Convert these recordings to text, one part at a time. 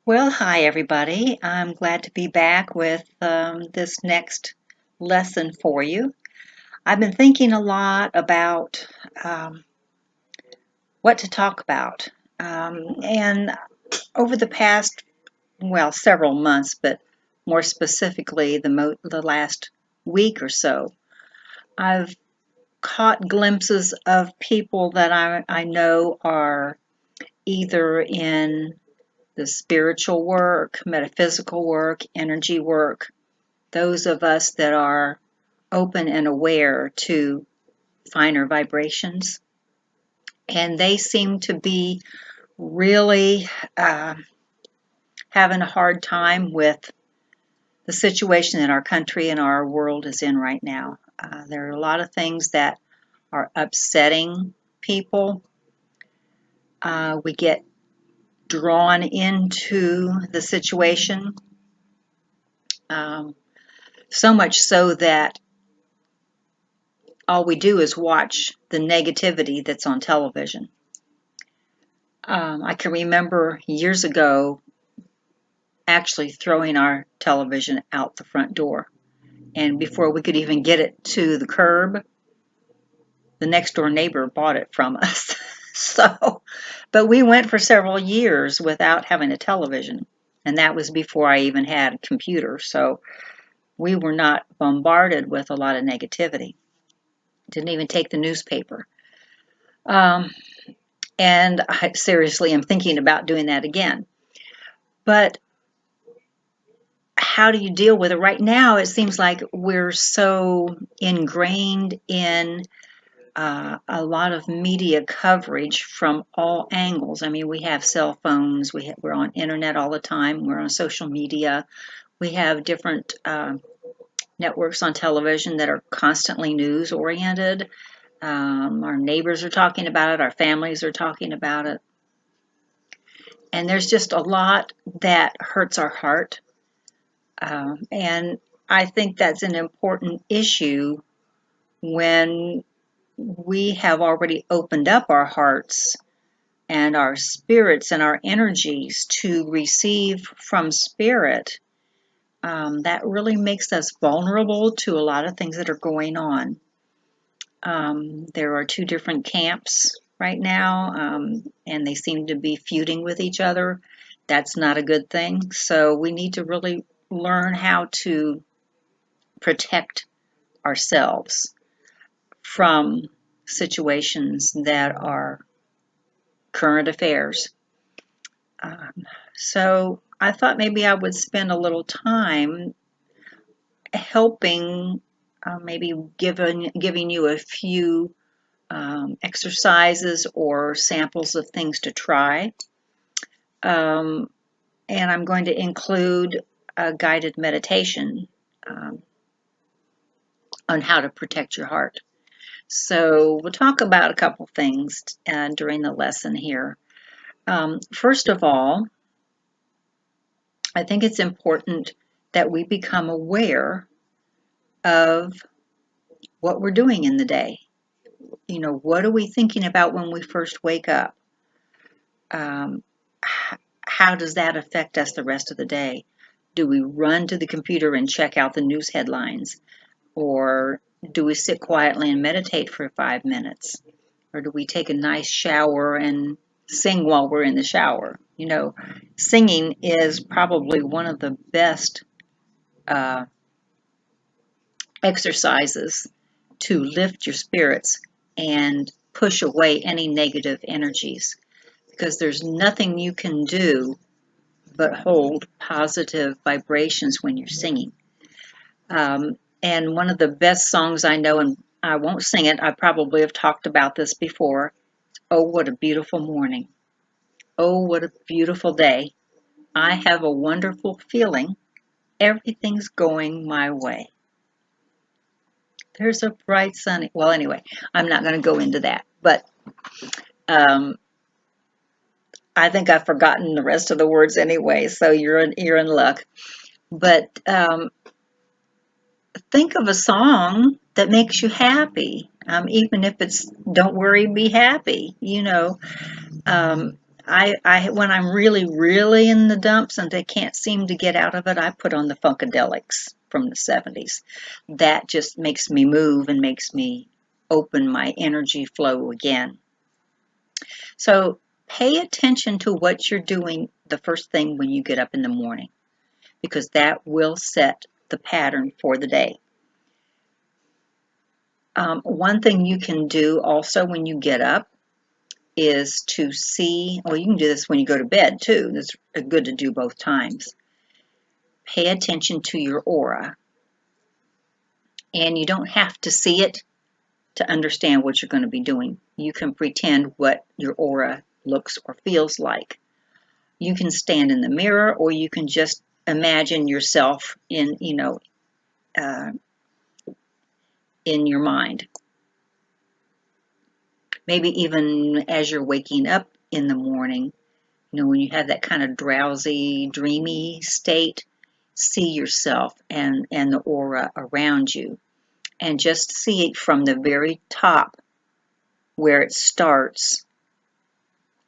Well, hi everybody. I'm glad to be back with this next lesson for you. I've been thinking a lot about um, what to talk about. And over the past, several months, but more specifically, the last week or so, I've caught glimpses of people that I know are either in the spiritual work, metaphysical work, energy work, those of us that are open and aware to finer vibrations. And they seem to be really uh, having a hard time with the situation that our country and our world is in right now. There are a lot of things that are upsetting people. We get drawn into the situation, um, so much so that all we do is watch the negativity that's on television. I can remember years ago actually throwing our television out the front door. And before we could even get it to the curb, the next door neighbor bought it from us. But we went for several years without having a television. And that was before I even had a computer. So we were not bombarded with a lot of negativity. Didn't even take the newspaper. Um, and I seriously am thinking about doing that again. But how do you deal with it? Right now, it seems like we're so ingrained in a lot of media coverage from all angles. I mean, we have cell phones, we're on internet all the time, we're on social media, we have different networks on television that are constantly news oriented. Our neighbors are talking about it, our families are talking about it. And there's just a lot that hurts our heart. And I think that's an important issue when we have already opened up our hearts and our spirits and our energies to receive from spirit. That really makes us vulnerable to a lot of things that are going on. There are two different camps right now, and they seem to be feuding with each other. That's not a good thing. So we need to really learn how to protect ourselves from situations that are current affairs. Um, so I thought maybe I would spend a little time helping, maybe giving you a few exercises or samples of things to try. Um, and I'm going to include a guided meditation um, on how to protect your heart. So we'll talk about a couple things during the lesson here. First of all, I think it's important that we become aware of what we're doing in the day. You know, what are we thinking about when we first wake up? Um, how does that affect us the rest of the day? Do we run to the computer and check out the news headlines? Or do we sit quietly and meditate for 5 minutes? Or do we take a nice shower and sing while we're in the shower? You know, singing is probably one of the best uh, exercises to lift your spirits and push away any negative energies, because there's nothing you can do but hold positive vibrations when you're singing. And one of the best songs I know, and I won't sing it, I probably have talked about this before. Oh, what a beautiful morning. Oh, what a beautiful day. I have a wonderful feeling. Everything's going my way. There's a bright sunny. Well, anyway, I'm not going to go into that. But um, I think I've forgotten the rest of the words anyway, so you're in luck. But think of a song that makes you happy, even if it's "Don't Worry, Be Happy." You know, um, when I'm really in the dumps and they can't seem to get out of it, I put on the Funkadelics from the 70s. That just makes me move and makes me open my energy flow again. So pay attention to what you're doing the first thing when you get up in the morning, because that will set the pattern for the day. One thing you can do also when you get up is to see, well, you can do this when you go to bed too. It's good to do both times. Pay attention to your aura. And you don't have to see it to understand what you're going to be doing. You can pretend what your aura looks or feels like. You can stand in the mirror, or you can just imagine yourself in, in your mind. Maybe even as you're waking up in the morning, when you have that kind of drowsy, dreamy state, see yourself and the aura around you. And just see it from the very top where it starts,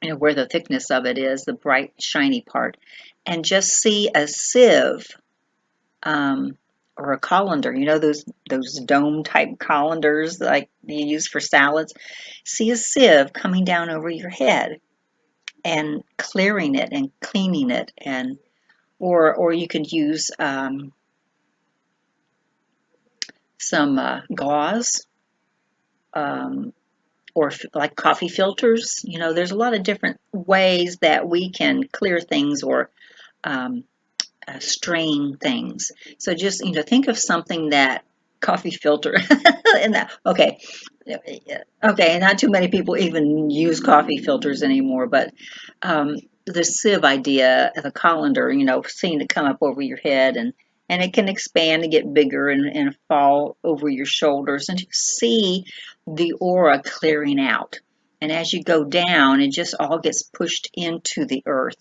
where the thickness of it is, the bright, shiny part. And just see a sieve or a colander, those dome-type colanders like you use for salads. See a sieve coming down over your head and clearing it and cleaning it, and or you could use some gauze, or like coffee filters. There's a lot of different ways that we can clear things or strain things. So just think of something that coffee filter and that. Okay, not too many people even use coffee filters anymore, but the sieve idea, the colander, seeing it come up over your head, and it can expand and get bigger and fall over your shoulders, and you see the aura clearing out. And as you go down, it just all gets pushed into the earth.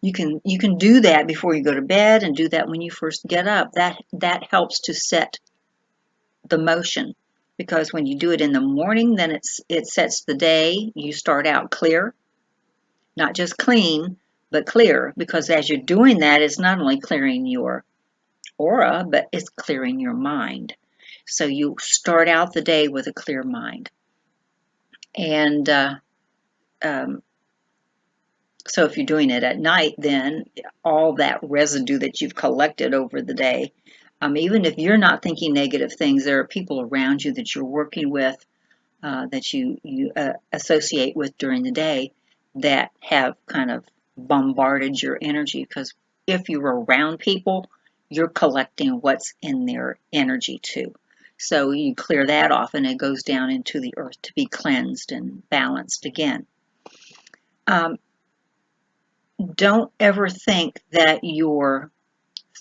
You can do that before you go to bed, and do that when you first get up. That helps to set the motion, because when you do it in the morning, then it sets the day. You start out clear, not just clean, but clear, because as you're doing that, it's not only clearing your aura, but it's clearing your mind. So you start out the day with a clear mind. And so if you're doing it at night, then all that residue that you've collected over the day, even if you're not thinking negative things, there are people around you that you're working with, that you associate with during the day, that have kind of bombarded your energy. Because if you're around people, you're collecting what's in their energy too. So you clear that off, and it goes down into the earth to be cleansed and balanced again. Don't ever think that you're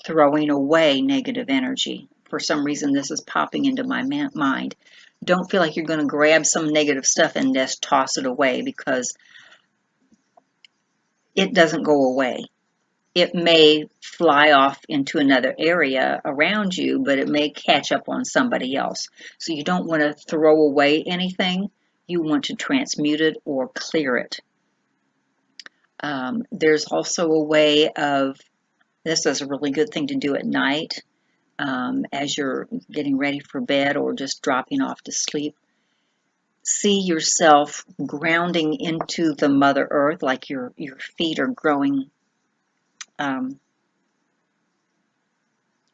throwing away negative energy. For some reason, this is popping into my mind. Don't feel like you're going to grab some negative stuff and just toss it away, because it doesn't go away. It may fly off into another area around you, but it may catch up on somebody else. So you don't want to throw away anything. You want to transmute it or clear it. There's also a way of, this is a really good thing to do at night, as you're getting ready for bed or just dropping off to sleep. See yourself grounding into the Mother Earth, like your feet are growing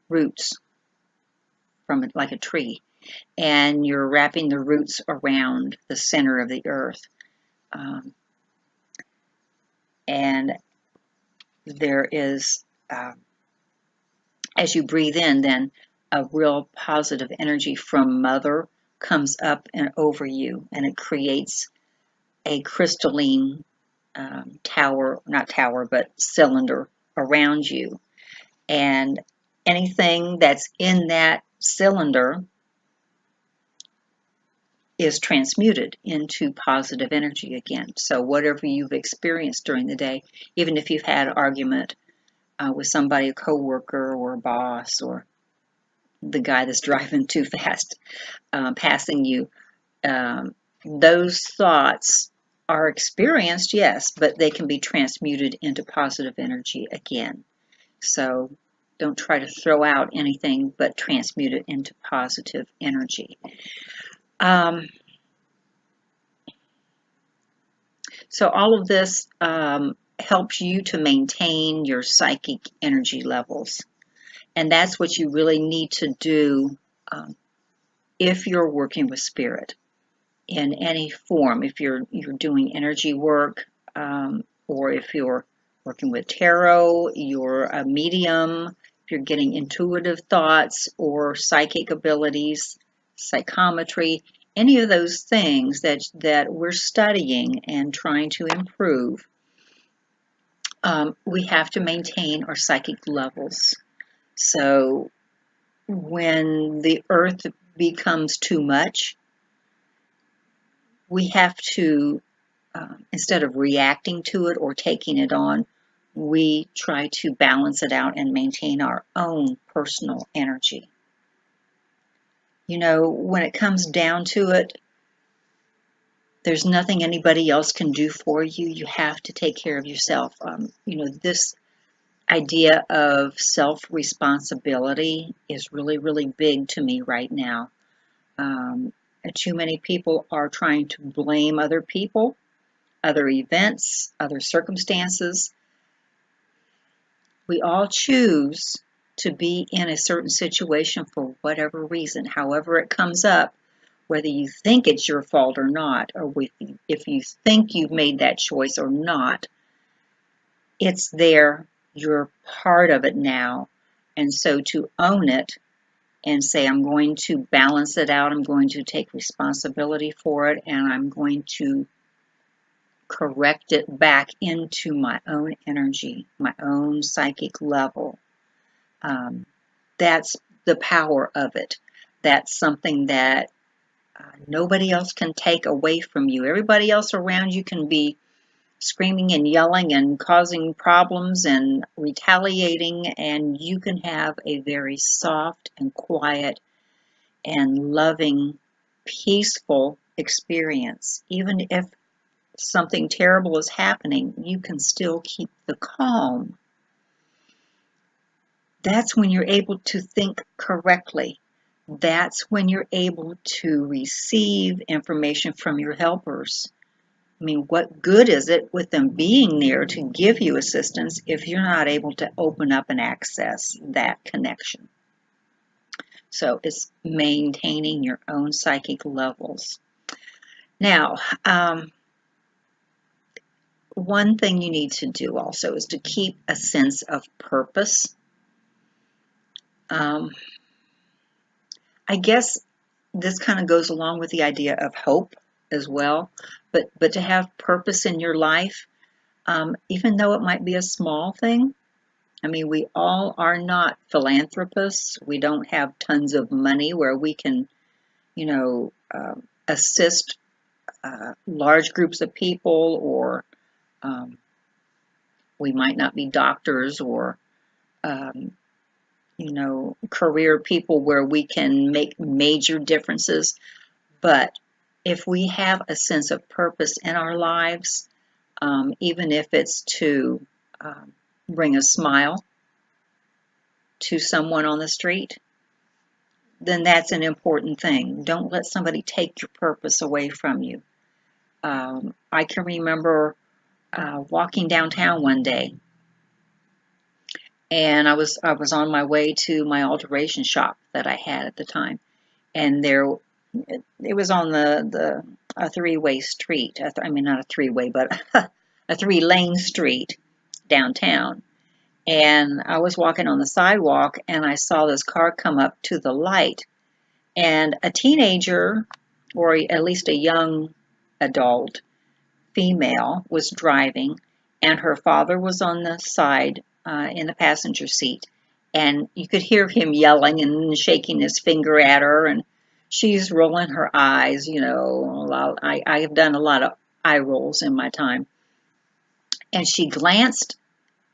roots from it, like a tree, and you're wrapping the roots around the center of the earth. And there is, as you breathe in, then a real positive energy from Mother comes up and over you, and it creates a crystalline tower, not tower, but cylinder around you. And anything that's in that cylinder is transmuted into positive energy again. So whatever you've experienced during the day, even if you've had an argument with somebody, a coworker or a boss, or the guy that's driving too fast, passing you, those thoughts are experienced, yes, but they can be transmuted into positive energy again. So don't try to throw out anything, but transmute it into positive energy. So all of this helps you to maintain your psychic energy levels. And that's what you really need to do if you're working with spirit in any form. If you're doing energy work, or if you're working with tarot, you're a medium, if you're getting intuitive thoughts or psychic abilities, psychometry, any of those things that we're studying and trying to improve, we have to maintain our psychic levels. So when the earth becomes too much, we have to, instead of reacting to it or taking it on, we try to balance it out and maintain our own personal energy. You know, when it comes down to it, there's nothing anybody else can do for you. You have to take care of yourself. You know, this idea of self-responsibility is really, really big to me right now. Too many people are trying to blame other people, other events, other circumstances. We all choose to be in a certain situation for whatever reason, however it comes up, whether you think it's your fault or not, or if you think you've made that choice or not, it's there. You're part of it now. And so to own it and say, I'm going to balance it out, I'm going to take responsibility for it, and I'm going to correct it back into my own energy, my own psychic level. That's the power of it. That's something that nobody else can take away from you. Everybody else around you can be screaming and yelling and causing problems and retaliating, and you can have a very soft and quiet and loving, peaceful experience. Even if something terrible is happening, you can still keep the calm. That's when you're able to think correctly. That's when you're able to receive information from your helpers. I mean, what good is it with them being there to give you assistance if you're not able to open up and access that connection? So it's maintaining your own psychic levels. Now, one thing you need to do also is to keep a sense of purpose. I guess this kind of goes along with the idea of hope as well, but to have purpose in your life, even though it might be a small thing. I mean, we all are not philanthropists. We don't have tons of money where we can, you know, assist large groups of people, or we might not be doctors or, you know, career people where we can make major differences. But if we have a sense of purpose in our lives, even if it's to bring a smile to someone on the street, then that's an important thing. Don't let somebody take your purpose away from you. I can remember walking downtown one day, and I was on my way to my alteration shop that I had at the time, and it was on a three-way street. I mean, not a three-way, but a three-lane street downtown. And I was walking on the sidewalk, and I saw this car come up to the light, and a teenager, or at least a young adult female, was driving, and her father was on the side in the passenger seat. And you could hear him yelling and shaking his finger at her, and she's rolling her eyes. You know, I have done a lot of eye rolls in my time. And she glanced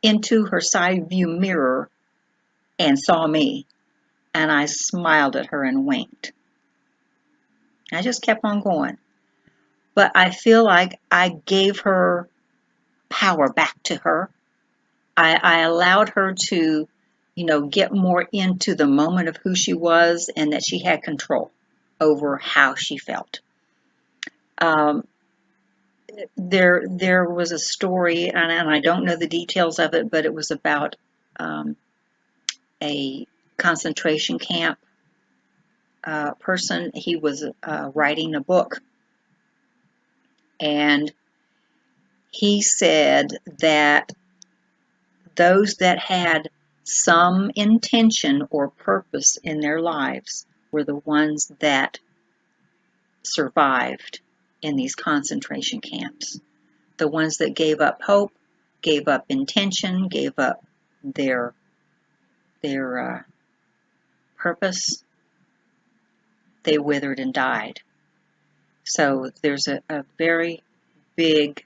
into her side view mirror and saw me. And I smiled at her and winked. I just kept on going. but I feel like I gave her power back to her. I allowed her to, get more into the moment of who she was and that she had control over how she felt. Um, there was a story, and I don't know the details of it, but it was about um, a concentration camp person. He was writing a book, and he said that those that had some intention or purpose in their lives were the ones that survived in these concentration camps. The ones that gave up hope, gave up intention, gave up their purpose, they withered and died. So there's a very big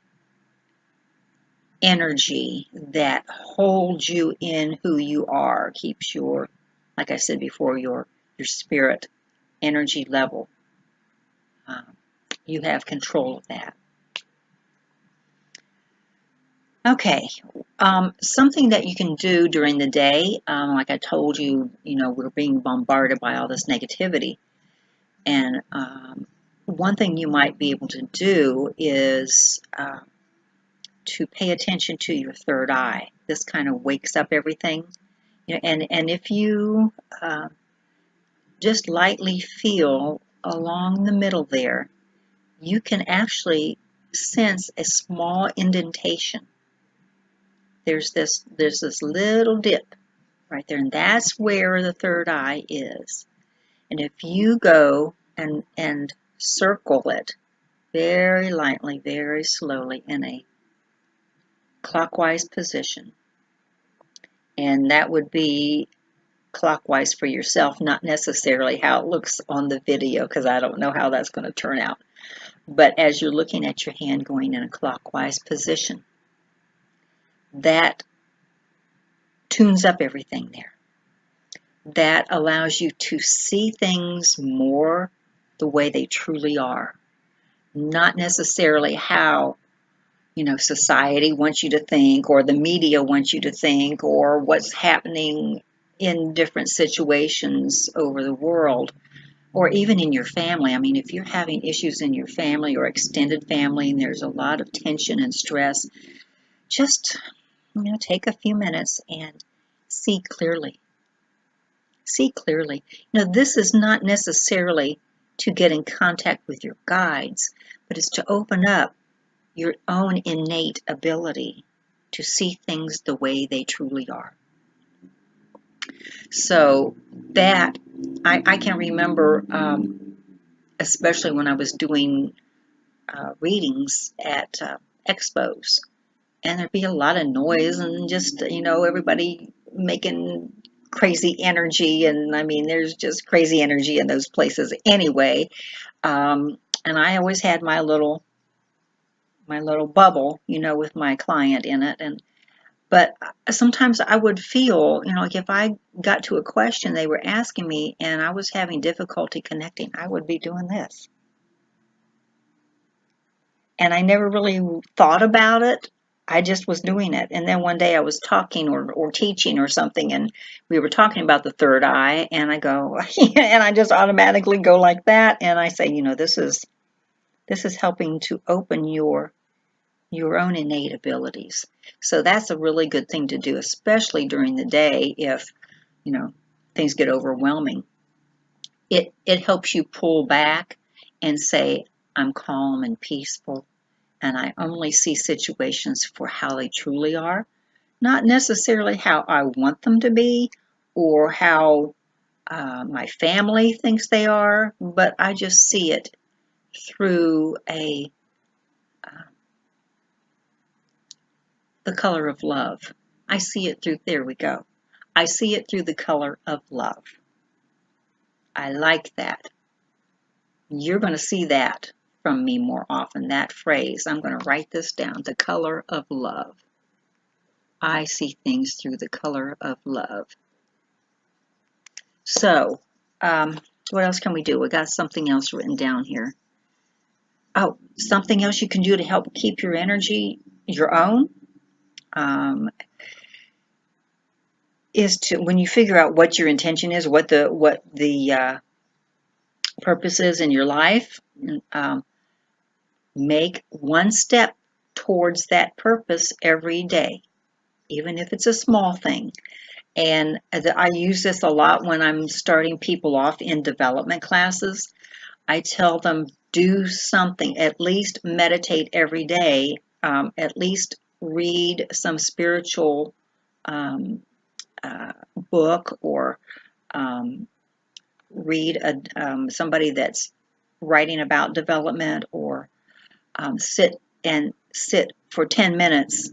energy that holds you in who you are, keeps your, like I said before, your spirit energy level. You have control of that. Okay, something that you can do during the day, like I told you, we're being bombarded by all this negativity. And one thing you might be able to do is to pay attention to your third eye. This kind of wakes up everything. And if you just lightly feel along the middle there, you can actually sense a small indentation. There's this little dip right there, and that's where the third eye is. And if you go and circle it very lightly, very slowly in a clockwise position, and that would be clockwise for yourself, not necessarily how it looks on the video, because I don't know how that's going to turn out. But as you're looking at your hand going in a clockwise position, that tunes up everything there. That allows you to see things more the way they truly are, not necessarily how society wants you to think, or the media wants you to think, or what's happening in different situations over the world, or even in your family. I mean, if you're having issues in your family or extended family and there's a lot of tension and stress, just take a few minutes and see clearly. See clearly. This is not necessarily to get in contact with your guides, but it's to open up your own innate ability to see things the way they truly are. So that, I can remember, especially when I was doing readings at expos, and there'd be a lot of noise and just, everybody making crazy energy, and I mean, there's just crazy energy in those places anyway. And I always had my little bubble, with my client in it. But sometimes I would feel, like if I got to a question they were asking me and I was having difficulty connecting, I would be doing this. And I never really thought about it. I just was doing it. And then one day I was talking or teaching or something, and we were talking about the third eye, and I go, and I just automatically go like that. And I say, this is helping to open your own innate abilities. So that's a really good thing to do, especially during the day if, things get overwhelming. It helps you pull back and say, I'm calm and peaceful, and I only see situations for how they truly are, not necessarily how I want them to be or how my family thinks they are, but I just see it through the color of love. I see it through, there we go. I see it through the color of love. I like that. You're going to see that from me more often, that phrase. I'm going to write this down, the color of love. I see things through the color of love. So, what else can we do? We got something else written down here. Oh, something else you can do to help keep your energy your own um, is to, when you figure out what your intention is, what the purpose is in your life, um, make one step towards that purpose every day, even if it's a small thing. And I use this a lot when I'm starting people off in development classes. I tell them, do something, at least meditate every day, at least read some spiritual um, book, or um, read somebody that's writing about development, or sit for 10 minutes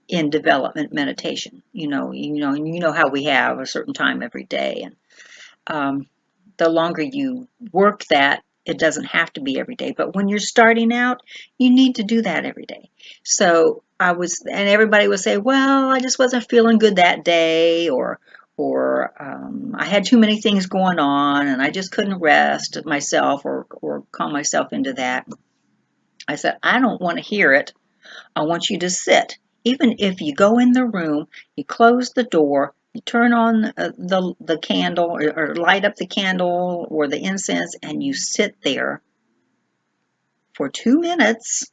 in development meditation. You know how we have a certain time every day, and um, the longer you work that, it doesn't have to be every day. But when you're starting out, you need to do that every day. And everybody would say, well, I just wasn't feeling good that day, or I had too many things going on and I just couldn't rest myself, or calm myself into that. I said, I don't want to hear it. I want you to sit. Even if you go in the room, you close the door, you turn on the candle, or light up the candle or the incense, and you sit there for 2 minutes,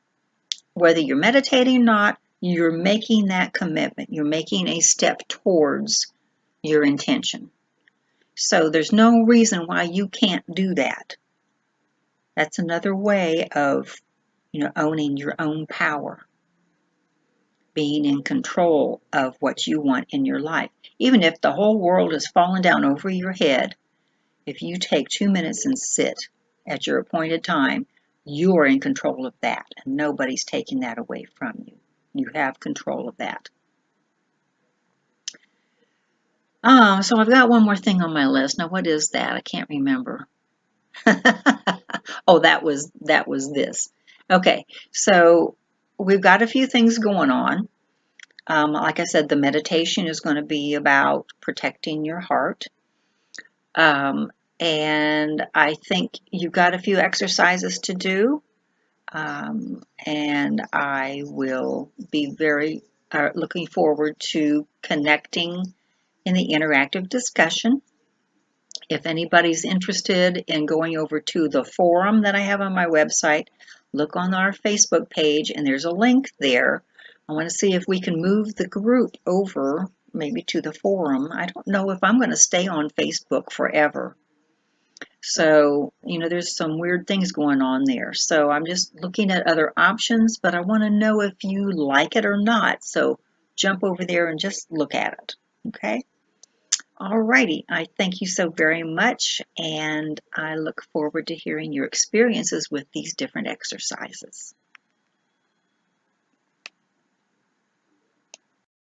whether you're meditating or not, you're making that commitment. You're making a step towards your intention. So there's no reason why you can't do that. That's another way of, owning your own power, being in control of what you want in your life. Even if the whole world is falling down over your head, if you take 2 minutes and sit at your appointed time, you are in control of that, and nobody's taking that away from you. You have control of that. So I've got one more thing on my list. Now, what is that? I can't remember. Oh, that was this. Okay, so we've got a few things going on. Like I said, the meditation is going to be about protecting your heart. Um, and I think you've got a few exercises to do. And I will be very looking forward to connecting in the interactive discussion. If anybody's interested in going over to the forum that I have on my website, look on our Facebook page, and there's a link there. I want to see if we can move the group over maybe to the forum. I don't know if I'm going to stay on Facebook forever. So, there's some weird things going on there. So I'm just looking at other options, but I want to know if you like it or not. So jump over there and just look at it. Okay? Alrighty, I thank you so very much, and I look forward to hearing your experiences with these different exercises.